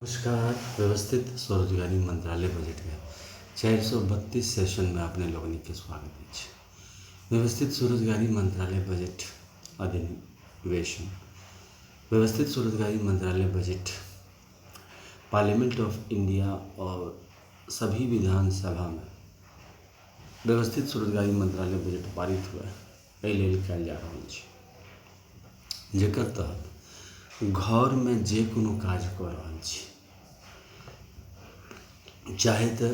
नमस्कार। व्यवस्थित स्वरोजगारी मंत्रालय बजट के 432 सेशन में अपने लोगों के स्वागत है। व्यवस्थित स्वरोजगारी मंत्रालय बजट अधिवेशन। व्यवस्थित स्वरोजगारी मंत्रालय बजट पार्लियामेंट ऑफ इंडिया और सभी विधानसभा में व्यवस्थित स्वरोजगारी मंत्रालय बजट पारित हुआ है। लेल कयल जा रहल छै, जेकर तहत घर में जे कोनो काज कऽ रहल छी, चाहे तो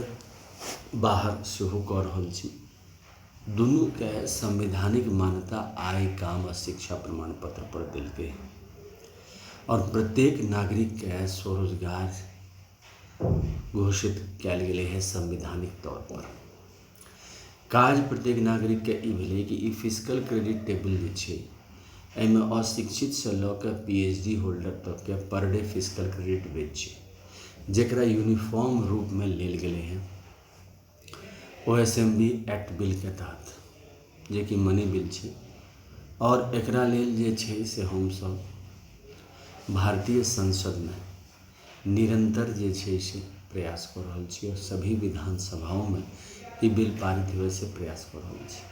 बाहर सेहो कऽ रहल छी, दुनू के संवैधानिक मान्यता आय, काम आ शिक्षा प्रमाण पत्र पर देलकै और प्रत्येक नागरिक के स्वरोजगार घोषित कयल गेलै है संवैधानिक तौर पर। काज प्रत्येक नागरिक के ई भेलै कि ई फिजिकल क्रेडिट टेबल जे छै, एहिमे अशिक्षित से लऽ के PhD होल्डर तक के पर डे फिजिकल क्रेडिट बेच छै, जेकरा यूनिफॉर्म रूप में लेल गेले हैं OSMB एक्ट बिल के तहत, जे कि मनी बिल छै। और एकरा लेल जे छै से हम सब भारतीय संसद में निरंतर जे छै से प्रयास कर रहल छी और सभी विधानसभाओं में ई बिल पारित हुए से प्रयास कर रहल छी।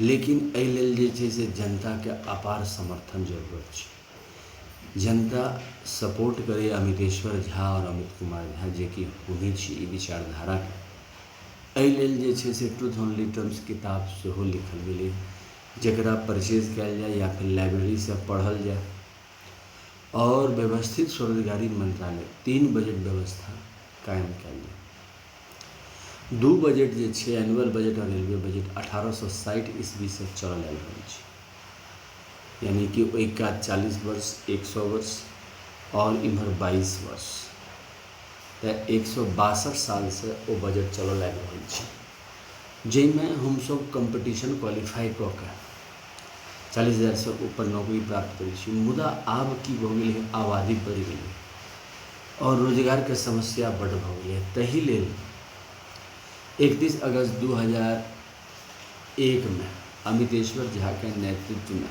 लेकिन एहि लेल जे छै से जनता के अपार समर्थन जरूरत छै। जनता सपोर्ट करे अमितेश्वर झा और अमित कुमार झा, जे कि उन्हीं छी ई विचारधारा के। एहि लेल जे छै से ट्रूथ ओनली टर्म्स किताब सेहो लिखल गेलै, जकरा परचेज कयल जाए या फिर लाइब्रेरी से पढ़ल जाए। और व्यवस्थित स्वरोजगारी मंत्रालय 3 बजट व्यवस्था कायम कयल जाए। 2 बजट जे छै, एनुअल बजट और रेलवे बजट 1860 ईस्वी से चलल आयल रहल छै, यानी कि ओइका 40 वर्ष, 100 वर्ष और इम्हर 22 वर्ष, तो 162 साल से वो बजट चलल आबि रहल छै, जाहिमे हम सब कंपटीशन क्वालिफाई कऽ के 40,000 से ऊपर नौकरी प्राप्त करै छी। मुदा आब की भऽ गेलै है, आबादी बढ़ि गेलै और रोजगार के समस्या बड़ भऽ गेलै है। ताहि लेल 31 अगस्त 2001 में अमितेश्वर झा के नेतृत्व में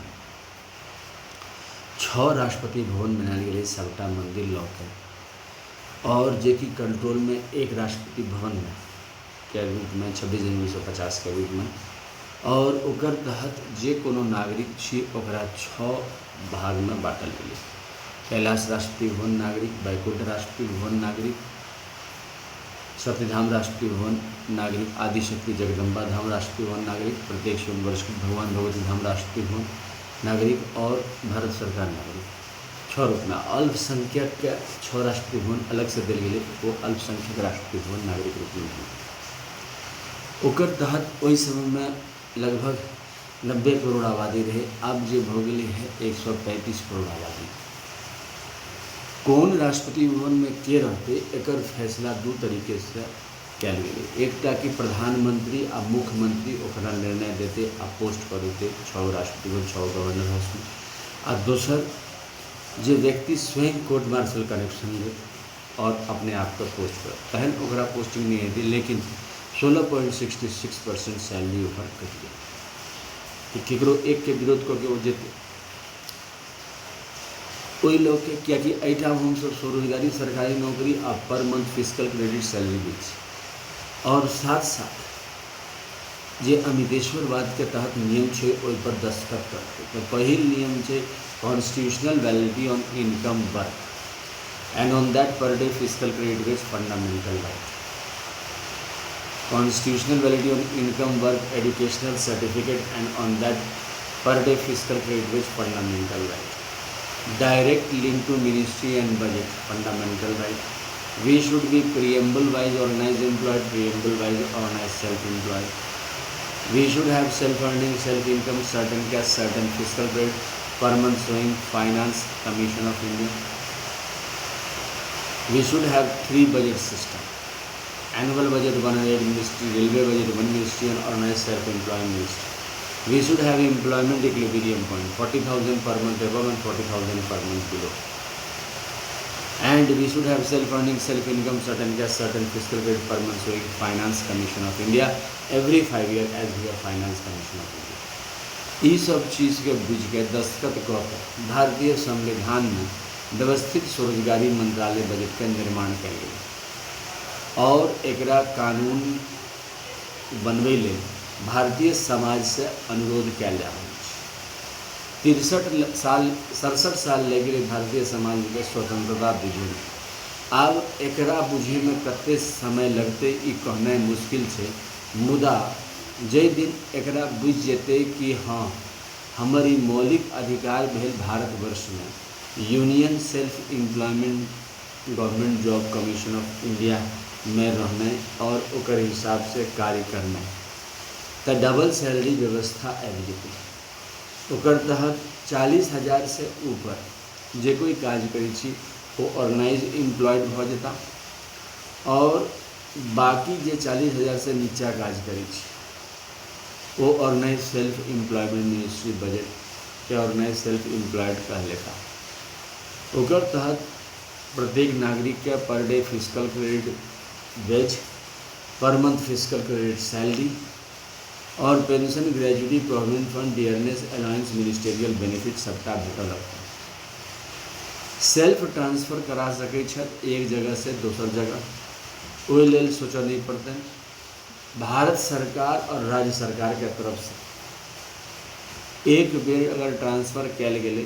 6 राष्ट्रपति भवन बनायल गेलै सबटा मंदिर लऽ के, और जे कि कंट्रोल में एक राष्ट्रपति भवन में के रूप में 26 जनवरी 1950 के रूप में। और ओकर तहत जे कोनो नागरिक छी ओकरा 6 भाग में बांटल गेलै। कैलाश राष्ट्रपति भवन नागरिक, बैकुंठ राष्ट्रपति भवन नागरिक, सत्यधाम राष्ट्रपति भवन नागरिक, आदिशक्ति जगदम्बा धाम राष्ट्रपति भवन नागरिक, प्रत्येक सोमवर्ष भगवान भगवती धाम राष्ट्रपति भवन नागरिक और भारत सरकार नागरिक। 6 रूप में अल्पसंख्यक के 6 राष्ट्रपति भवन अलग से दिल गेलै, वो अल्पसंख्यक राष्ट्रपति भवन नागरिक रूप में भेल। ओकर तहत ओहि समय में लगभग 90 करोड़ आबादी रहे, अब जे भऽ गेलै है 135 करोड़ आबादी। कौन राष्ट्रपति भवन में के रहते, एकर फैसला 2 तरीके से कयल गेलै। एकटा कि प्रधानमंत्री आ मुख्यमंत्री ओकरा निर्णय देते आ पोस्ट कर देते 6 राष्ट्रपति भवन, 6 गवर्नर हाउस में। आ दोसर जे व्यक्ति स्वयं कोर्ट मार्शल कनेक्शन दे और अपने आप पर पोस्ट कर, तहन ओकरा पोस्टिंग नहीं हेतै, लेकिन 16.66% सैलरी ओकर कटि गेल कि केकरो एक के विरोध करके वो जेतै ओहि लोग के। कियाकि एहिठाम हम सब स्वरोजगारी सरकारी नौकरी आ पर मंथ फिजिकल क्रेडिट सैलरी दै छी, और साथ साथ जे अमितेश्वरवाद के तहत नियम छै ओहि पर दस्तखत करतै। तो पहिल नियम छै constitutional validity on income work and on that पर day physical credit base fundamental right. Constitutional validity on income work educational certificate and on that पर day physical credit base fundamental right. Direct link to ministry and budget fundamental right. We should be preamble wise organized employed, preamble wise organized self-employed. We should have self-earning, self-income, certain cash, certain fiscal credit per month showing Finance Commission of India. We should have 3 budget system. Annual budget 1 ministry, railway budget 1 ministry and organized self-employed ministry. We should have employment equilibrium point 40,000 per month above and 40,000 per month below. And we should have self-earning, self-income, certain cash, certain fiscal credit per month showing Finance Commission of India every 5 years as we have Finance Commission of India। ये सब चीज़ के बुझ के दस्तखत कऽ के भारतीय संविधान में व्यवस्थित स्वरोजगारी मंत्रालय बजट का निर्माण कयल गेल और एकरा कानून बनबै लेल भारतीय समाज से अनुरोध कयल जा रहल छै। 67 साल लग गेलै भारतीय समाज के स्वतंत्रता बुझे में। आब एकरा बुझे में कते समय लगते ई कहनाइ मुश्किल छै, मुदा जै दिन एकरा बुझ जेतै कि हाँ हमर ई मौलिक अधिकार भेल भारतवर्ष में union self employment government job commission of India में रहना और ओकर हिसाब से कार्य करना, तो डबल सैलरी व्यवस्था आबि जेतै। ओकर तहत 40,000 से ऊपर जे कोई काज करै छी वो ऑर्गेनाइज एम्प्लॉयड भ जेता और बाकी जे 40,000 से नीचा काज करै छी वो organise self employment ministry budget के ऑर्गेनाइज सेल्फ एम्प्लॉयड कहलेता। ओकर तहत प्रत्येक नागरिक के per day physical credit wage, per month physical credit salary और pension, gratuity, provident fund, dearness allowance, ministerial benefit सबटा भेटल रहतै। सेल्फ ट्रांसफर करा सकै छथि एक जगह से दोसर जगह, ओहि लेल सोचऽ नहीं पड़तै। भारत सरकार और राज्य सरकार के तरफ से एक बेर अगर ट्रांसफर कयल गेलै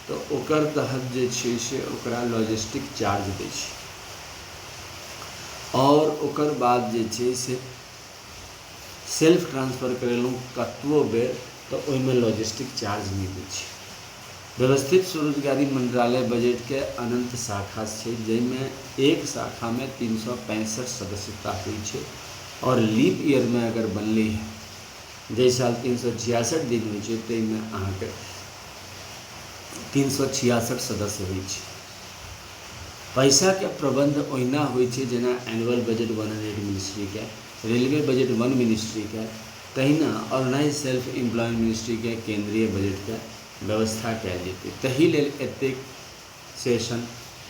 तो ओकर तहत जे छै से ओकरा लॉजिस्टिक चार्ज दै छै और ओकर बाद जे छै से सेल्फ ट्रांसफर करेलहुँ कतबो बेर तो ओहिमे लॉजिस्टिक चार्ज नहीं दै छै। व्यवस्थित स्वरोजगारी मंत्रालय बजट के अनंत शाखा छै, जाहिमे एक शाखा में 365 सदस्यता होइ छै और लीप ईयर में अगर बनलै है जै साल 366 दिन होइ छै ताहिमे अहाँके 366 सदस्य होइ छै। पैसा के प्रबंध ओहिना होइ छै जेना एनुअल बजट 100 मिनिस्ट्री के, रेलवे बजट 1 मिनिस्ट्री के, तहिना ऑर्गेनाइज सेल्फ एम्प्लॉयमेंट मिनिस्ट्री के केंद्रीय बजट के व्यवस्था कयल जेतै। तहि लेल एतेक सेशन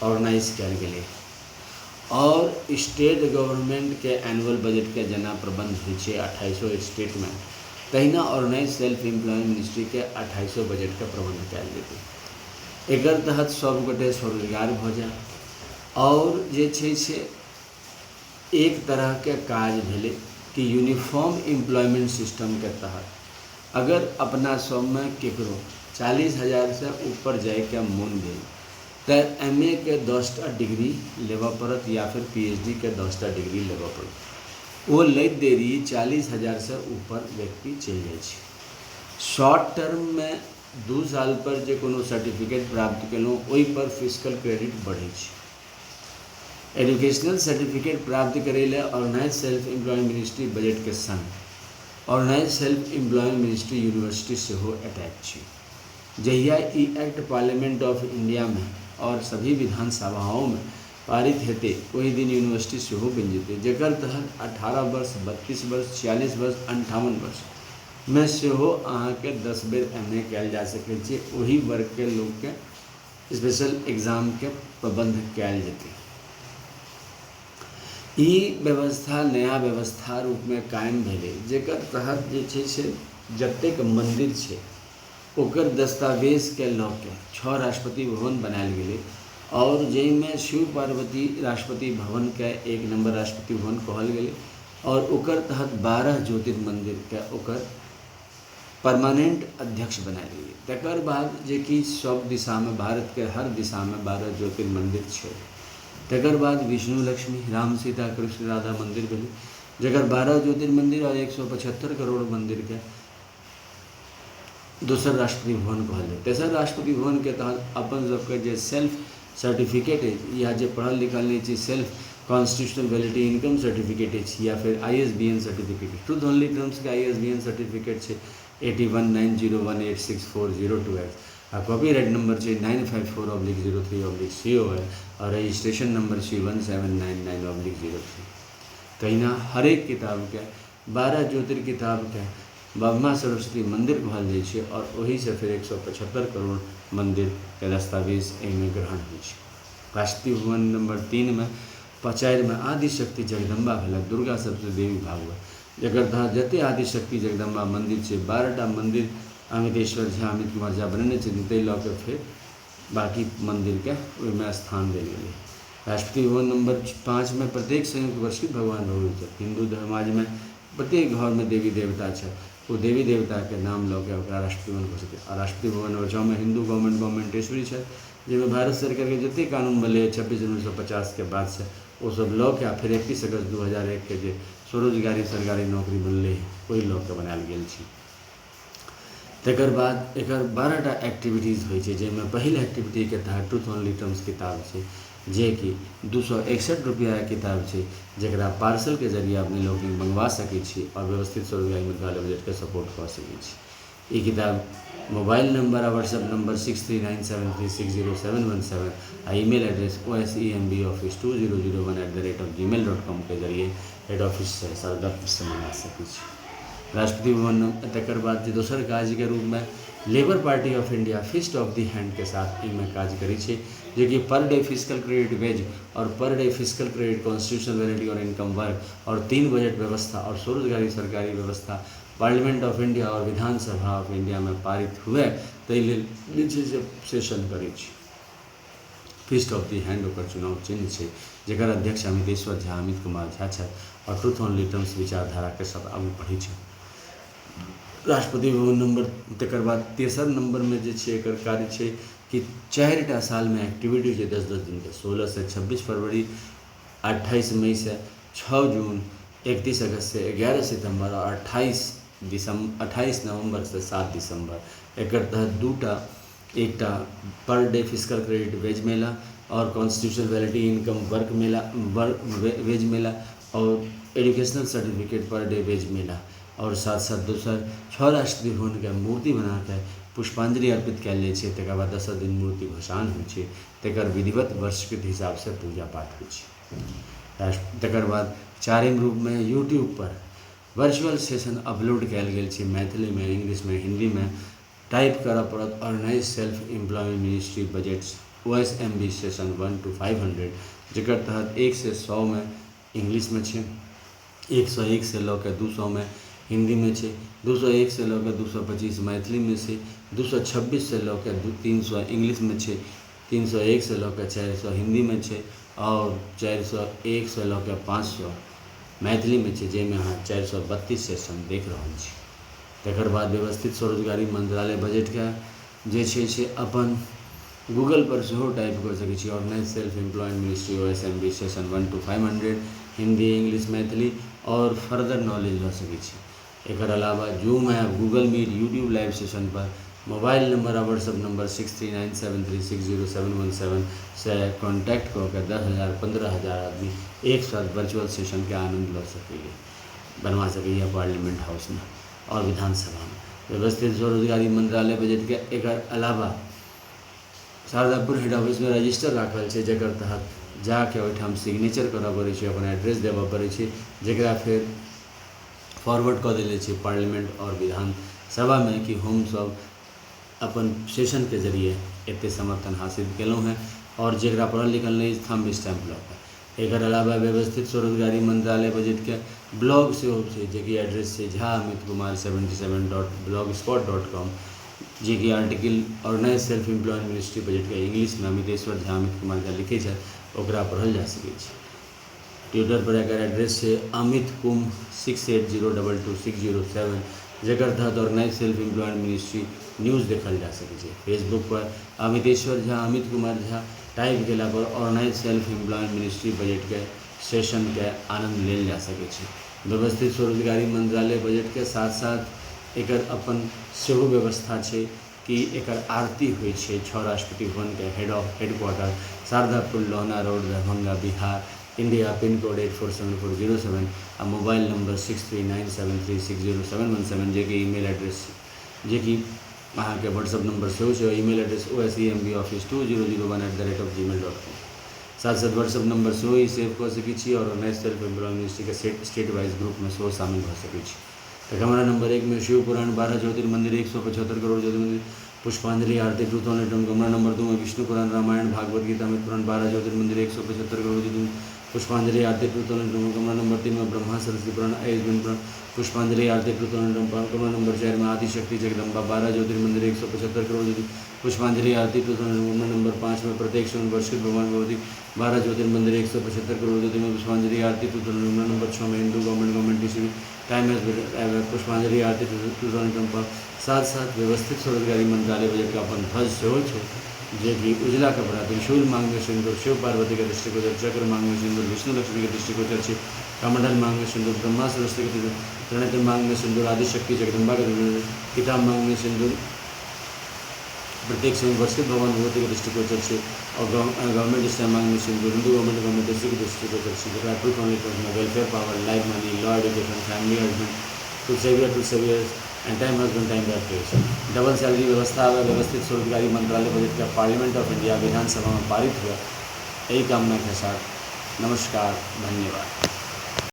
ऑर्गेनाइज कयल गेलै और स्टेट गवर्नमेंट के एनुअल बजट के जेना प्रबंध होइ छै 2800 स्टेट में, तहिना ऑर्गेनाइज सेल्फ एम्प्लॉयमेंट मिनिस्ट्री के 2800 बजट के प्रबंध कयल जेतै। एकर तहत सब गोटे स्वरोजगार भ जाय और जे छै से एक तरह के काज भेलै कि यूनिफॉर्म एम्प्लॉयमेंट सिस्टम के तहत अगर अपना सब में केकरो 40,000 से ऊपर जाए के मन भेल तो MA के 10टा डिग्री लेबऽ पड़त या फिर PhD के 10टा डिग्री लेबऽ पड़त। वो लैत देरी 40,000 से ऊपर व्यक्ति चलि जाइ छै। शॉर्ट टर्म में 2 साल पर जे कोनो सर्टिफिकेट प्राप्त केलहुँ ओहि पर फिजिकल क्रेडिट बढ़ै छै। एजुकेशनल सर्टिफिकेट प्राप्त करै लेल organise self employment ministry budget के संग organise self employment ministry university सेहो अटैच छै। जहिया ई एक्ट पार्लियामेंट ऑफ इंडिया में और सभी विधानसभाओं में पारित हेतै ओहि दिन यूनिवर्सिटी सेहो बनि जेतै, जेकर तहत 18 वर्ष, 32 वर्ष, 46 वर्ष, 58 वर्ष में सेहो अहाँके 10 बेर MA कयल जा सकै छै। ओहि वर्ग के लोग के स्पेशल एग्जाम के प्रबंध कयल जेतै। ई व्यवस्था नया व्यवस्था रूप में कायम भेलै, जेकर तहत जे छै से जतेक मंदिर छै ओकर दस्तावेज के लऽ के 6 राष्ट्रपति भवन बनायल गेलै और जाहिमे शिव पार्वती राष्ट्रपति भवन के 1 नंबर राष्ट्रपति भवन कहल गेलै और ओकर तहत 12 ज्योतिर्मंदिर के ओकर परमानेंट अध्यक्ष बनायल गेलै। तकर बाद जे कि सब दिशा में भारत के हर दिशा में 12 ज्योतिर्मंदिर छै। तकर बाद विष्णु लक्ष्मी राम सीता कृष्ण राधा मंदिर भेलै, जकर 12 ज्योतिर्मंदिर और 175 करोड़ मंदिर के दोसर राष्ट्रपति भवन कहल जाए। तेसर राष्ट्रपति भवन के तहत अपन सबके जे सेल्फ सर्टिफिकेट है या जे पढ़ल लिखल नहीं छै self constitutional validity income certificate है या फिर ISBN सर्टिफिकेट है। ट्रूथ ओनली टर्म्स के ISBN सर्टिफिकेट है 8190186402X आ कॉपीराइट नंबर है 954/03/COL और रजिस्ट्रेशन नंबर है 1799/03। तहिना हरेक किताब के 12 ज्योतिर किताब के ब्रह्मा सरस्वती मंदिर कहल जाइ छै और वही से फिर 175 करोड़ मंदिर के दस्तावेज एहिमे ग्रहण होइ छै। राष्ट्रपति भवन नंबर 3 में 4 में आदिशक्ति जगदम्बा भेलक, दुर्गा सबसे देवी भागवत, जकर तहत जते आदिशक्ति जगदम्बा मंदिर छै 12टा मंदिर अमितेश्वर झा, अमित कुमार झा बनेने छथिन, ताहि लऽ कऽ फेर बाकी मंदिर के ओहिमे स्थान देल गेलै। राष्ट्रपति भवन नंबर 5 में प्रत्येक संयुक्त वर्षित भगवान भगवती हिंदू समाज में प्रत्येक घर में देवी देवता है, वो देवी देवता के नाम लऽ के ओकरा राष्ट्रपति भवन घोषित। आ राष्ट्रपति भवन नंबर 6 में हिंदू गवर्नमेंटेश्वरी है, जिसमें भारत सरकार के जितने कानून बनले 26 जनवरी 1950 के बाद से वो सब लऽ के फिर 31 अगस्त 2001 के जे स्वरोजगारी सरकारी नौकरी बनले वही लऽ के बनायल गेल छै। तकर बाद एकर 12टा एक्टिविटीज होइ छै, जाहिमे पहिल एक्टिविटी के तहत ट्रूथ ओनली टर्म्स किताब छै, जे कि 261 रुपया के किताब छै, जकरा पार्सल के जरिए अपने लोग मंगवा सकै छी और व्यवस्थित स्वरोजगारी मंत्रालय बजट के सपोर्ट कऽ सकै छी। ई किताब मोबाइल नंबर आ व्हाट्सएप नंबर 6397360717 आ ईमेल एड्रेस osembeoffice2001@gmail.com के जरिए हेड ऑफिस से सरदर से मंगा सकै छी। राष्ट्रपति भवन तकर बाद जे दोसर काज के रूप में Labour Party of India fist of the hand के साथ इनमें काज करै छै, जे कि पर डे फिजिकल क्रेडिट वेज और पर day physical credit constitutional validity और इनकम वर्क और 3 बजट व्यवस्था और स्वरोजगारी सरकारी व्यवस्था पार्लियामेंट ऑफ इंडिया और विधानसभा ऑफ इंडिया में पारित हुए ताहि लेल सेशन करै छै। फिस्ट ऑफ द हैंड ओकर चुनाव चिन्ह छै, जकर अध्यक्ष अमितेश्वर झा अमित कुमार झा छथि और ट्रूथ ओनली टर्म्स विचारधारा के सब आगू बढ़ै छै। राष्ट्रपति भवन नंबर तकर बाद तेसर नंबर में जे छै एकर कार्य छै कि 4टा साल में एक्टिविटी छै 10-10 दिन के, 16 से 26 फरवरी, 28 मई से 6 जून, 31 अगस्त से 11 सितंबर और 28 नवंबर से 7 दिसंबर। एकर तहत 2टा, एकटा per day physical credit wage मेला और कॉन्स्टिट्यूशनल वैलिडिटी इनकम वर्क मेला वेज मेला और educational certificate per day wage मेला और साथ साथ दोसर 6 राष्ट्रपति भवन के मूर्ति बना के पुष्पांजलि अर्पित कयल जाइ छै। तकर बाद 10 दिन मूर्ति भसान होइ छै, तकर विधिवत वर्षकृत हिसाब से पूजा पाठ होइ छै। तकर बाद 4म रूप में यूट्यूब पर वर्चुअल सेशन अपलोड कयल गेल छै, मैथिली में, इंग्लिश में, हिंदी में टाइप करऽ पड़त। Organise self employment ministry budgets OSMB session 1 to 500, जकर तहत 1 से 100 में इंग्लिश में छै, 101 से लऽ के 200 में हिंदी में छै, 201 से लऽ के 225 मैथिली में छै, 226 से लऽ के 300 इंग्लिश में छै, 301 से लऽ के 400 हिंदी में छै और 401 से लऽ के 500 मैथिली में छै, जाहिमे अहाँ 432 सेशन देख रहल छी। तकर बाद व्यवस्थित स्वरोजगारी मंत्रालय बजट के जे छै से अपन गूगल पर सेहो टाइप कर सकै छी। Organise self employment ministry OSMB session 1 to 500 Hindi, English, Maithili और फर्दर नॉलेज लऽ सकै छी। एकर अलावा Zoom app, Google Meet, YouTube live session पर मोबाइल नंबर और व्हाट्सएप नंबर 6397360717 से कॉन्टैक्ट कऽ के 10,000 15,000 आदमी एक साथ वर्चुअल सेशन के आनंद लऽ सकैए, बनवा सकैए पार्लियामेंट हाउस में और विधानसभा में। व्यवस्थित स्वरोजगारी मंत्रालय बजट के एकर अलावा शारदापुर हेड ऑफिस में रजिस्टर राखल छै, जकर तहत जाके ओहिठाम सिग्नेचर करऽ पड़ै छै, अपन एड्रेस देबऽ पड़ै छै, जकरा फिर फॉरवर्ड कऽ देले छै पार्लियामेंट और विधानसभा में कि हम सब अपन सेशन के जरिए एते समर्थन हासिल केलहुँ हैं और जकरा पढ़ल लिखल नहीं थंब स्टैम्प लऽ के। एकर अलावा व्यवस्थित स्वरोजगारी मंत्रालय बजट के ब्लॉग सेहो छै, जेकि एड्रेस छै jha.amitkumar77.blogspot.com, जे कि article organise self employment ministry budget के इंग्लिश में अमितेश्वर झा अमित कुमार झा लिखे छै, ओकरा पढ़ल जा सकै छै। ट्विटर पर एकर एड्रेस है amitkum68022607, जकर तहत organise self employment ministry news देखल जा सकै छै। फेसबुक पर अमितेश्वर झा अमित कुमार झा टाइप केला पर organise self employment ministry budget के सेशन के आनंद लेल जा सकै छै। व्यवस्थित स्वरोजगारी मंत्रालय बजट के साथ साथ एकर अपन सेहो व्यवस्था छै कि एकर आरती होइ छै 6 राष्ट्रपति भवन के headquarter Shardapur Lohna road Darbhanga Bihar India, pin code 847407 आ मोबाइल नंबर 6397360717, जे कि ईमेल एड्रेस जे कि अहाँ के व्हाट्सएप नंबर सेहो छै, ईमेल एड्रेस osembeoffice2001@gmail.com। साथ साथ व्हाट्सएप नंबर सेहो ही सेव कऽ सकै छी और ऑर्गेनाइज सेल्फ एम्प्लॉयमेंट मिनिस्ट्री के स्टेट वाइज ग्रुप में सेहो शामिल भऽ सकै छी। तो हमारा नंबर 1 में शिव पुराण 12 ज्योतिर्मंदिर 175 करोड़ ज्योतिर्मंदिर पुष्पांजलि आरती ट्रूथ ओनली टर्म। कमरा नंबर 2 में विष्णु पुराण रामायण भागवत गीता में पुराण 12 ज्योतिर्मंदिर 175 करोड़ ज्योतिर्मंदिर पुष्पांजलि आरती कमरा नंबर 3 में ब्रह्मा सरस्वती पुराण आयुष्मान पुराण पुष्पांजलि आरती कमरा नंबर 4 में आदिशक्ति जगदम्बा 12 ज्योतिर्मंदिर 175 करोड़ ज्योति पुष्पांजलि आरती कमरा नंबर 5 में प्रत्येक वर्ष भगवान भगवती 12 ज्योतिर्मंदिर 175 करोड़ ज्योति में पुष्पांजलि आरती कमरा नंबर 6 में हिंदू गवर्नमेंट टीसी टाइम पुष्पांजलि आरती 2025 साथ साथ व्यवस्थित स्वरोजगारी मंत्रालय बजट का अपन ध्वज सेहो छे जे कि उजला कपड़ा त्रिशूल मांग में सिंदूर शिव पार्वती के दृष्टिगोचर चक्र मांग में सिंदूर विष्णु लक्ष्मी के दृष्टिगोचर छे कमंडल मांग में सिंदूर ब्रह्मा सरस्वती के प्रणत मांग में सिंदूर आदिशक्ति जगदम्बा के किताब मांग में सिंदूर प्रत्येक वर्ष के भगवान भगवती के दृष्टिगोचर छे और गवर्नमेंट स्टैम्प मांग में सिंदूर हिंदू गवर्नमेंट के दृष्टिगोचर छे truth only welfare power life money law education family husband to saviour and time husband time बैठ डबल सैलरी व्यवस्था व्यवस्थित स्वरोजगारी मंत्रालय बजट का पार्लियामेंट ऑफ इंडिया विधानसभा में पारित हुआ। यही कामना के साथ नमस्कार, धन्यवाद।